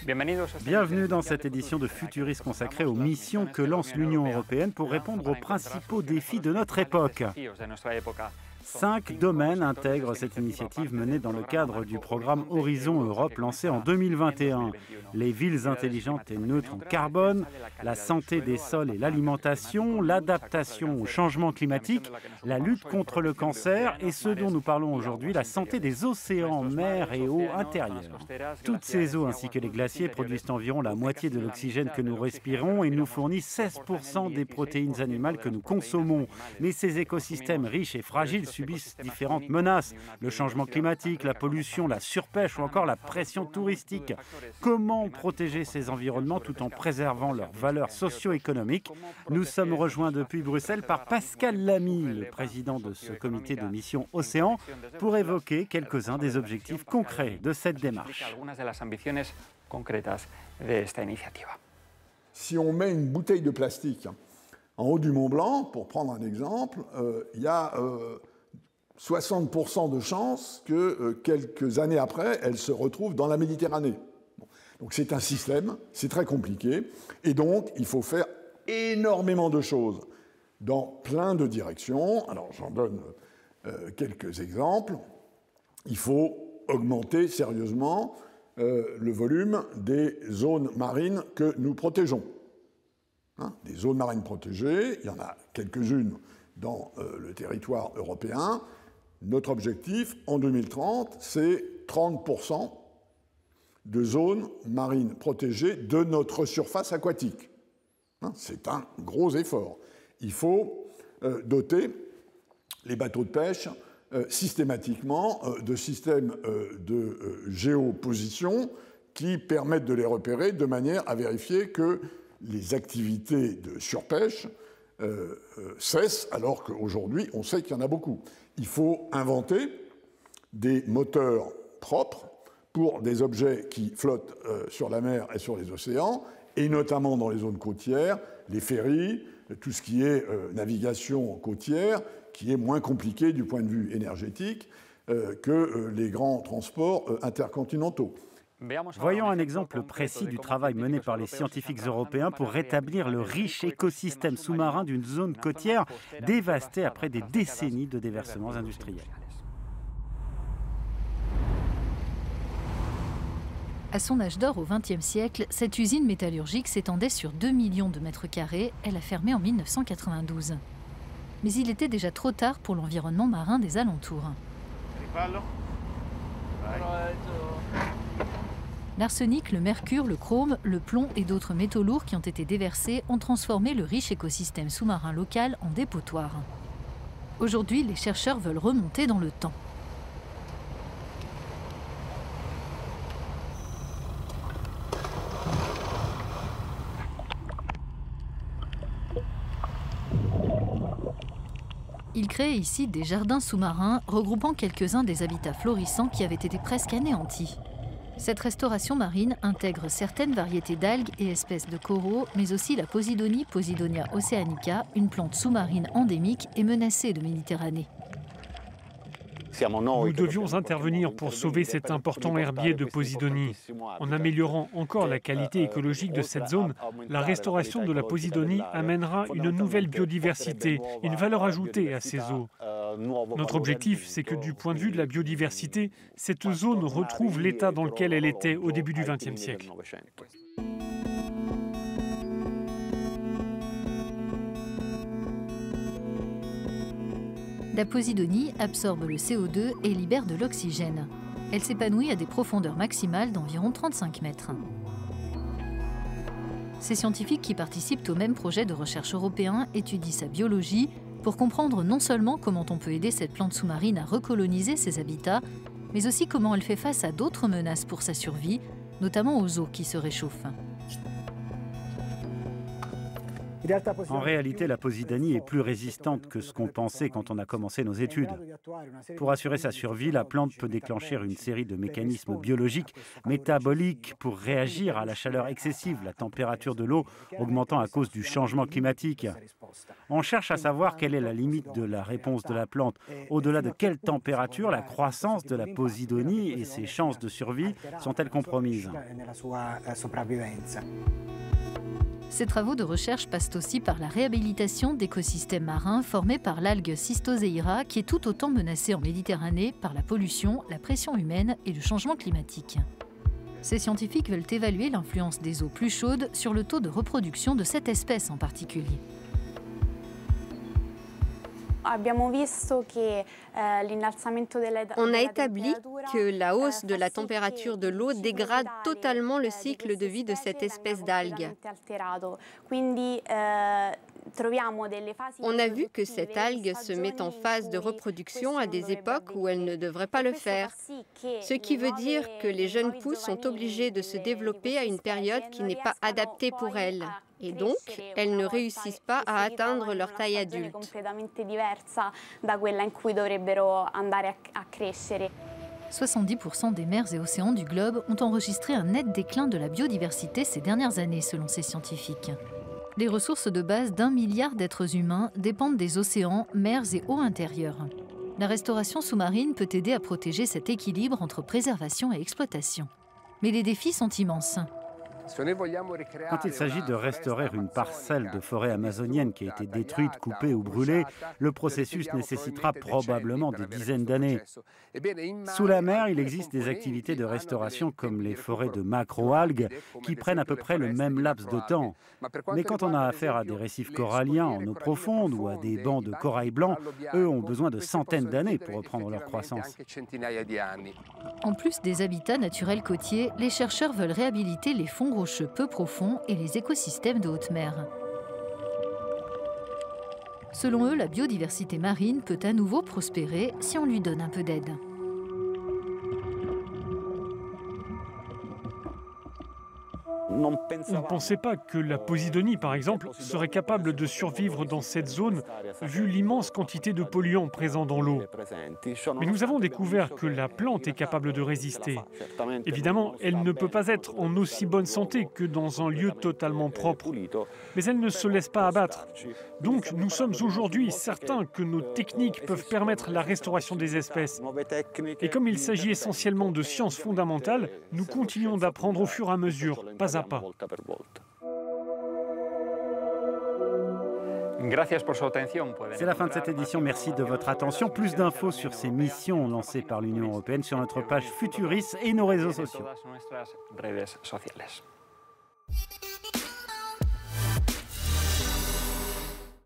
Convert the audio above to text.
Bienvenue dans cette édition de Futuris consacrée aux missions que lance l'Union européenne pour répondre aux principaux défis de notre époque. 5 domaines intègrent cette initiative menée dans le cadre du programme Horizon Europe lancé en 2021. Les villes intelligentes et neutres en carbone, la santé des sols et l'alimentation, l'adaptation au changement climatique, la lutte contre le cancer et ce dont nous parlons aujourd'hui, la santé des océans, mers et eaux intérieures. Toutes ces eaux ainsi que les glaciers produisent environ la moitié de l'oxygène que nous respirons et nous fournissent 16% des protéines animales que nous consommons. Mais ces écosystèmes riches et fragiles subissent différentes menaces, le changement climatique, la pollution, la surpêche ou encore la pression touristique. Comment protéger ces environnements tout en préservant leurs valeurs socio-économiques? Nous sommes rejoints depuis Bruxelles par Pascal Lamy, le président de ce comité de mission Océan, pour évoquer quelques-uns des objectifs concrets de cette démarche. Si on met une bouteille de plastique en haut du Mont Blanc, pour prendre un exemple, il y a 60% de chances que quelques années après, elle se retrouve dans la Méditerranée. Donc c'est un système, c'est très compliqué, et donc il faut faire énormément de choses dans plein de directions. Alors j'en donne quelques exemples. Il faut augmenter sérieusement le volume des zones marines que nous protégeons. Des zones marines protégées, il y en a quelques-unes dans le territoire européen. Notre objectif, en 2030, c'est 30% de zones marines protégées de notre surface aquatique. C'est un gros effort. Il faut doter les bateaux de pêche systématiquement de systèmes de géoposition qui permettent de les repérer de manière à vérifier que les activités de surpêche cessent, alors qu'aujourd'hui, on sait qu'il y en a beaucoup. Il faut inventer des moteurs propres pour des objets qui flottent sur la mer et sur les océans, et notamment dans les zones côtières, les ferries, tout ce qui est navigation côtière, qui est moins compliqué du point de vue énergétique que les grands transports intercontinentaux. Voyons un exemple précis du travail mené par les scientifiques européens pour rétablir le riche écosystème sous-marin d'une zone côtière dévastée après des décennies de déversements industriels. À son âge d'or au XXe siècle, cette usine métallurgique s'étendait sur 2 millions de mètres carrés. Elle a fermé en 1992. Mais il était déjà trop tard pour l'environnement marin des alentours. L'arsenic, le mercure, le chrome, le plomb et d'autres métaux lourds qui ont été déversés ont transformé le riche écosystème sous-marin local en dépotoir. Aujourd'hui, les chercheurs veulent remonter dans le temps. Ils créent ici des jardins sous-marins regroupant quelques-uns des habitats florissants qui avaient été presque anéantis. Cette restauration marine intègre certaines variétés d'algues et espèces de coraux, mais aussi la Posidonie, Posidonia oceanica, une plante sous-marine endémique et menacée de Méditerranée. Nous devions intervenir pour sauver cet important herbier de Posidonie. En améliorant encore la qualité écologique de cette zone, la restauration de la Posidonie amènera une nouvelle biodiversité, une valeur ajoutée à ces eaux. Notre objectif, c'est que du point de vue de la biodiversité, cette zone retrouve l'état dans lequel elle était au début du XXe siècle. La Posidonie absorbe le CO2 et libère de l'oxygène. Elle s'épanouit à des profondeurs maximales d'environ 35 mètres. Ces scientifiques qui participent au même projet de recherche européen étudient sa biologie pour comprendre non seulement comment on peut aider cette plante sous-marine à recoloniser ses habitats, mais aussi comment elle fait face à d'autres menaces pour sa survie, notamment aux eaux qui se réchauffent. En réalité, la Posidonie est plus résistante que ce qu'on pensait quand on a commencé nos études. Pour assurer sa survie, la plante peut déclencher une série de mécanismes biologiques, métaboliques pour réagir à la chaleur excessive, la température de l'eau augmentant à cause du changement climatique. On cherche à savoir quelle est la limite de la réponse de la plante, au-delà de quelle température la croissance de la Posidonie et ses chances de survie sont-elles compromises. Ces travaux de recherche passent aussi par la réhabilitation d'écosystèmes marins formés par l'algue Cystozeira, qui est tout autant menacée en Méditerranée par la pollution, la pression humaine et le changement climatique. Ces scientifiques veulent évaluer l'influence des eaux plus chaudes sur le taux de reproduction de cette espèce en particulier. On a établi que la hausse de la température de l'eau dégrade totalement le cycle de vie de cette espèce d'algue. On a vu que cette algue se met en phase de reproduction à des époques où elle ne devrait pas le faire, ce qui veut dire que les jeunes pousses sont obligées de se développer à une période qui n'est pas adaptée pour elles. Et donc, elles ne réussissent pas à atteindre leur taille adulte. 70% des mers et océans du globe ont enregistré un net déclin de la biodiversité ces dernières années, selon ces scientifiques. Les ressources de base d'1 milliard d'êtres humains dépendent des océans, mers et eaux intérieures. La restauration sous-marine peut aider à protéger cet équilibre entre préservation et exploitation. Mais les défis sont immenses. Quand il s'agit de restaurer une parcelle de forêt amazonienne qui a été détruite, coupée ou brûlée, le processus nécessitera probablement des dizaines d'années. Sous la mer, il existe des activités de restauration comme les forêts de macroalgues qui prennent à peu près le même laps de temps. Mais quand on a affaire à des récifs coralliens en eau profonde ou à des bancs de corail blanc, eux ont besoin de centaines d'années pour reprendre leur croissance. En plus des habitats naturels côtiers, les chercheurs veulent réhabiliter les fonds rocheux peu profonds et les écosystèmes de haute mer. Selon eux, la biodiversité marine peut à nouveau prospérer si on lui donne un peu d'aide. On ne pensait pas que la Posidonie, par exemple, serait capable de survivre dans cette zone, vu l'immense quantité de polluants présents dans l'eau. Mais nous avons découvert que la plante est capable de résister. Évidemment, elle ne peut pas être en aussi bonne santé que dans un lieu totalement propre. Mais elle ne se laisse pas abattre. Donc, nous sommes aujourd'hui certains que nos techniques peuvent permettre la restauration des espèces. Et comme il s'agit essentiellement de sciences fondamentales, nous continuons d'apprendre au fur et à mesure, pas à pas. C'est la fin de cette édition. Merci de votre attention. Plus d'infos sur ces missions lancées par l'Union européenne sur notre page Futuris et nos réseaux sociaux.